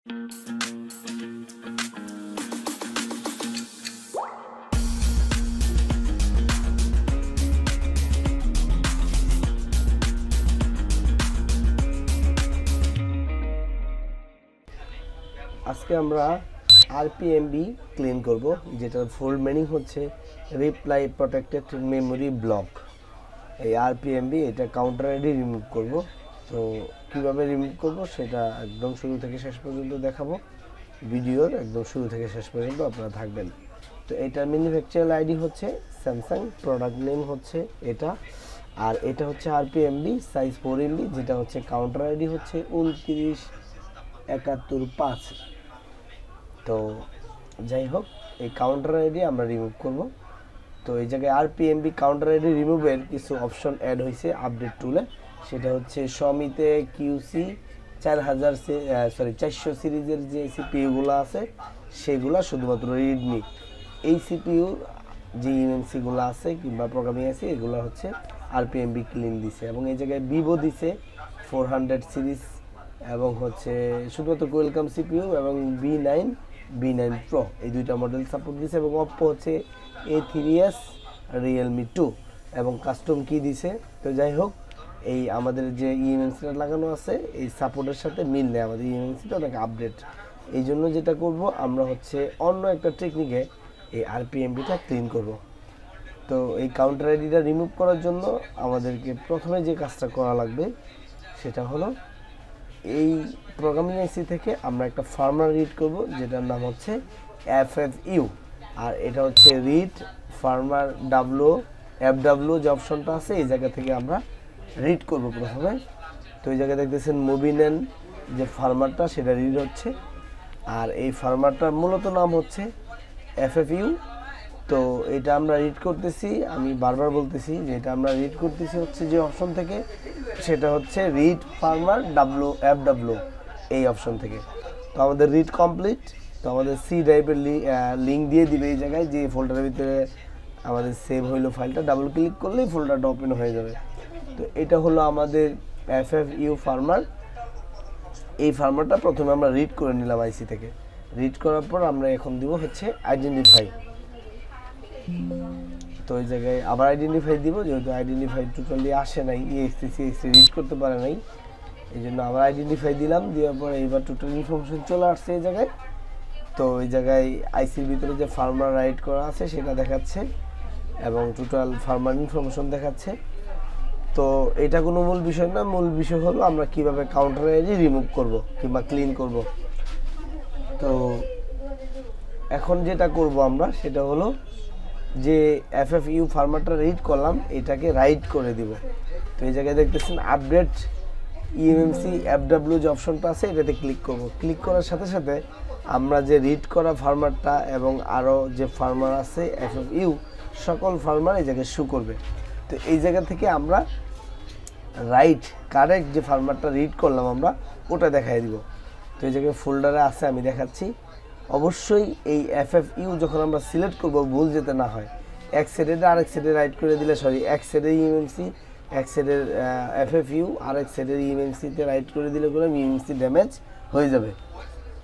আজকে আমরা RPMB clean করব, যেটার ফুল মিনিং হচ্ছে রিপ্লাই প্রটেক্টেড মেমোরি ব্লক। এই RPMB এটা কাউন্টার আইডি রিমুভ করব। তো কিভাবে রিমুভ করব সেটা একদম শুরু থেকে শেষ পর্যন্ত দেখাবো। ভিডিওর একদম শুরু থেকে শেষ পর্যন্ত আপনারা থাকবেন। তো এটার ম্যানুফ্যাকচারার আইডি হচ্ছে স্যামসাং, প্রোডাক্ট নেম হচ্ছে এটা, আর এটা হচ্ছে RPMB সাইজ 4MB, যেটা হচ্ছে কাউন্টার আইডি হচ্ছে 29715। তো যাই হোক, এই কাউন্টার আইডি আমরা রিমুভ করব। তো এই জায়গায় RPMB কাউন্টার আইডি রিমুভের কিছু অপশন অ্যাড হয়েছে আপডেট টুলে। সেটা হচ্ছে সমিতে QC 400 সিরিজের যে সিপিইউগুলো আছে সেগুলো শুধুমাত্র রিডমি। এই সিপিইউ যে eMMC-গুলো আছে কিংবা প্রোগ্রামিং আছে এগুলো হচ্ছে RPMB ক্লিন দিছে। এবং এই জায়গায় ভিভো দিছে 400 সিরিজ এবং হচ্ছে শুধুমাত্র ওয়েলকাম সিপিইউ এবং B9 Pro এই দুইটা মডেল সাপোর্ট দিছে। এবং অপ্পো হচ্ছে A3s, রিয়েলমি 2 এবং কাস্টম কি দিছে। তো যাই হোক, এই আমাদের যে eMMC-টা লাগানো আছে এই সাপোর্টের সাথে মিল নেই, আমাদের eMMC-টা অনেক আপডেট। এই জন্য যেটা করব আমরা হচ্ছে অন্য একটা টেকনিকে এই RPMB-টা ক্লিন করব। তো এই কাউন্টার আইডিটা রিমুভ করার জন্য আমাদেরকে প্রথমে যে কাজটা করা লাগবে সেটা হলো এই প্রোগ্রামিং আইসি থেকে আমরা একটা ফার্মওয়্যার রিড করব, যেটার নাম হচ্ছে FFU। আর এটা হচ্ছে রিড ফার্মওয়্যার FW যে অপশনটা আছে এই জায়গা থেকে আমরা রিড করব প্রথমে। তো এই জায়গায় দেখতেছেন মুভিনেন যে ফার্মওয়্যারটা সেটা রিড হচ্ছে, আর এই ফার্মওয়্যারটার মূলত নাম হচ্ছে FFU। তো এটা আমরা রিড করতেছি, আমি বারবার বলতেছি যে এটা আমরা রিড করতেছি হচ্ছে যে অপশন থেকে, সেটা হচ্ছে রিড ফার্মওয়্যার FW এই অপশন থেকে। তো আমাদের রিড কমপ্লিট। তো আমাদের সি ড্রাইভের লিঙ্ক দিয়ে দিবে এই জায়গায়, যে ফোল্ডারের ভিতরে আমাদের সেভ হইলো ফাইলটা, ডাবল ক্লিক করলেই ফোল্ডারটা ওপেন হয়ে যাবে। তো এটা হলো আমাদের FFU ফার্মওয়্যার। এই ফার্মওয়্যারটা প্রথমে আমরা রিড করে নিলাম আইসি থেকে। রিড করার পর আমরা এখন দিব হচ্ছে আইডেন্টিফাই। তো এই জায়গায় আবার আইডেন্টিফাই দিব, যেহেতু আইডেন্টিফাই টোটালি আসে নাই, EXC রিড করতে পারে নাই, এই জন্য আবার আইডেন্টিফাই দিলাম। দেওয়ার পরে এবার টোটাল ইনফরমেশন চলে আসছে এই জায়গায়। তো এই জায়গায় আইসির ভিতরে যে ফার্মওয়্যার রাইট করা আছে সেটা দেখাচ্ছে এবং টোটাল ফার্মওয়্যার ইনফরমেশন দেখাচ্ছে। তো এটা কোনো মূল বিষয় না, মূল বিষয় হলো আমরা কিভাবে কাউন্টার আইডি রিমুভ করব কিংবা ক্লিন করব। তো এখন যেটা করব আমরা সেটা হলো যে FFU ফার্মওয়্যারটা রিড করলাম এটাকে রাইট করে দিব। তো এই জায়গায় দেখতেছেন আপডেট eMMC FW যে অপশনটা আছে এটাতে ক্লিক করব। ক্লিক করার সাথে সাথে আমরা যে রিড করা ফার্মওয়্যারটা এবং আরও যে ফার্মওয়্যার আছে FFU সকল ফার্মওয়্যার এই জায়গায় শো করবে। তো এই জায়গা থেকে আমরা কারেক্ট যে ফার্মওয়্যারটা রিড করলাম আমরা ওটা দেখাই দিব। তো এই জায়গায় ফোল্ডারে আছে, আমি দেখাচ্ছি। অবশ্যই এই FFU যখন আমরা সিলেক্ট করব ভুল যেতে না হয়, এক সাইডে আরেক সাইডে রাইট করে দিলে, এক সাইডে eMMC এক সাইডের FFU আরেক সাইডের eMMC-তে রাইট করে দিলে করে eMMC ড্যামেজ হয়ে যাবে।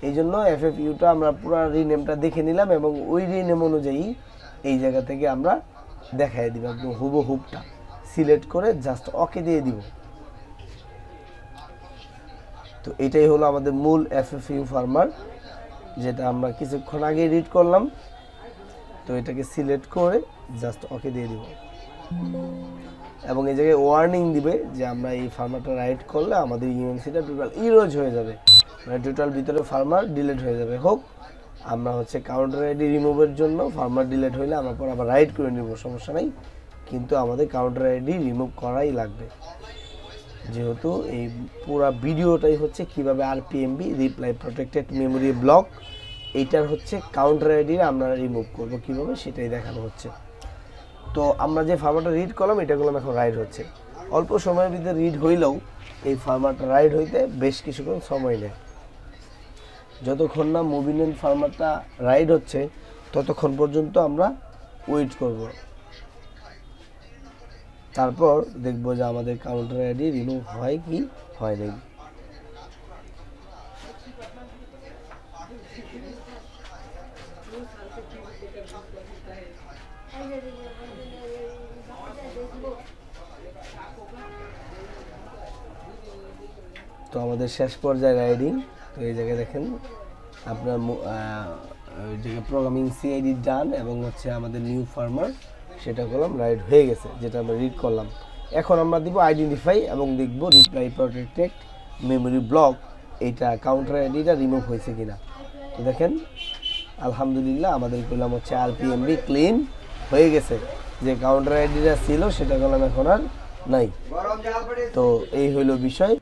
এই জন্য FFU-টা আমরা পুরো রিনেমটা দেখে নিলাম এবং ওই রিনেম অনুযায়ী এই জায়গা থেকে আমরা দেখাই দিব, একদম হুবহুবটা সিলেক্ট করে জাস্ট ওকে দিয়ে দিব। তো এটাই হলো আমাদের মূল FFU ফার্মওয়্যার, যেটা আমরা কিছুক্ষণ আগে রিড করলাম। তো এটাকে সিলেক্ট করে জাস্ট ওকে দিয়ে দিব এবং এই জায়গায় ওয়ার্নিং দিবে যে আমরা এই ফার্মওয়্যারটা রাইট করলে আমাদের eMMC-টা টোটাল ইরোজ হয়ে যাবে, মানে টোটাল ভিতরে ফার্মওয়্যার ডিলিট হয়ে যাবে। হোক, আমরা হচ্ছে কাউন্টার আইডি রিমুভের জন্য ফার্মওয়্যার ডিলিট হইলে আমরা পর আবার রাইট করে নিব, সমস্যা নাই, কিন্তু আমাদের কাউন্টার আইডি রিমুভ করাই লাগবে। যেহেতু এই পুরো ভিডিওটাই হচ্ছে কিভাবে RPMB reply protected memory block এইটার হচ্ছে কাউন্টার আইডি আমরা রিমুভ করব কিভাবে সেটাই দেখানো হচ্ছে। তো আমরা যে ফার্মওয়্যারটা রিড করলাম এটাগুলো এখন রাইড হচ্ছে। অল্প সময়ের ভিতরে রিড হইলেও এই ফার্মওয়্যারটা রাইড হইতে বেশ কিছুক্ষণ সময় নেয়। যতক্ষণ না মুভিনেন ফার্মওয়্যারটা রাইড হচ্ছে ততক্ষণ পর্যন্ত আমরা ওয়েট করব। তারপর দেখব যে আমাদের কাউন্টার আইডি রিমুভ হয় কি হয় নাই। তো আমাদের শেষ পর্যায়ে রাইডিং। তো এই জায়গায় দেখেন আপনার ওই জায়গায় প্রোগ্রামিং সিআইডি ডান এবং হচ্ছে আমাদের নিউ ফার্মার সেটা করলাম, রাইড হয়ে গেছে, যেটা আমরা রিড করলাম। এখন আমরা দিব আইডেন্টিফাই এবং দেখব রিপ্লাই প্রটেক্টেড মেমোরি ব্লক, এইটা কাউন্টার আইডিটা রিমুভ হয়েছে কিনা। তো দেখেন আলহামদুলিল্লাহ আমাদের করলাম হচ্ছে আরপিএমবি ক্লিন হয়ে গেছে, যে কাউন্টার আইডিটা ছিল সেটা করলাম এখন আর নাই। তো এই হইল বিষয়।